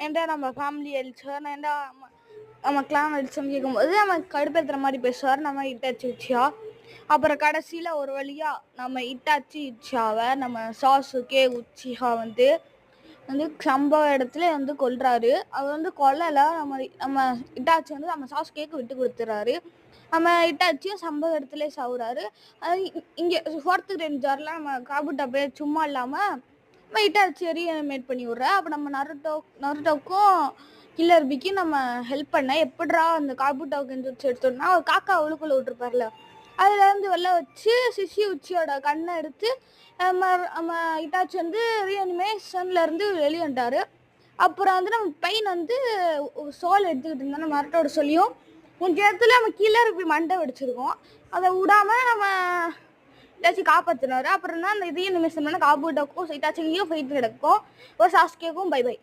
ஏன்டா நம்ம ஃபேமிலி அழிச்சோம், ஏன்டா நம்ம கிளான் அடிச்சோன்னு கேட்கும்போது நம்ம கடுப்பேற்றுற மாதிரி பேசுவார். நம்ம இட்டாச்சி உச்சியா. அப்புறம் கடைசியில் ஒரு வழியாக நம்ம இட்டாச்சி உச்சியாவை நம்ம சாசுகே உச்சிஹா வந்து சம்பவ இடத்துல வந்து கொல்றாரு. அவர் வந்து கொல்லலை. நம்ம இட்டாச்சி வந்து நம்ம சாசுகேக்கு விட்டு கொடுத்துறாரு. நம்ம இட்டாச்சியும் சம்பவ இடத்துல சாவுறாரு. அது இங்கே ஃபோர்த்து ரேஞ்சர்லாம் நம்ம காபுட்டா போய் சும்மா இல்லாமல் நம்ம இட்டாச்சி ரீஅனிமேட் பண்ணி விட்ற. அப்போ நம்ம நருட்டோக்கும் கில்லர் பிக்கு நம்ம ஹெல்ப் பண்ண எப்படிரா அந்த காபுட்டாவுக்கு எந்திரிச்சு எடுத்தோம்னா ஒரு காக்கா அவளுக்குள்ள விட்டுருப்பார்ல, அதுலேருந்து வெளில வச்சு சிஷி உச்சியோட கண்ணை எடுத்து நம்ம இட்டாச்சி வந்து ரீஅனிமேஷன்லேருந்து வெளியே வந்துட்டார். அப்புறம் வந்து நம்ம பையன் வந்து சோல் எடுத்துக்கிட்டு இருந்தா நம்ம அரட்டோட சொல்லியும் கொஞ்சம் இடத்துல நம்ம கீழே இப்படி மண்டை வெடிச்சிருக்கோம். அதை விடாமல் நம்ம இட்டாச்சி காப்பாற்றினாரு. அப்புறம் தான் அந்த ரீஅனிமேஷன் பண்ண காபுட்டாக்கும் இட்டாச்சிக்கும் ஃபைட் நடக்கும். ஒரு சாஸ்கேக்கும் பை பை.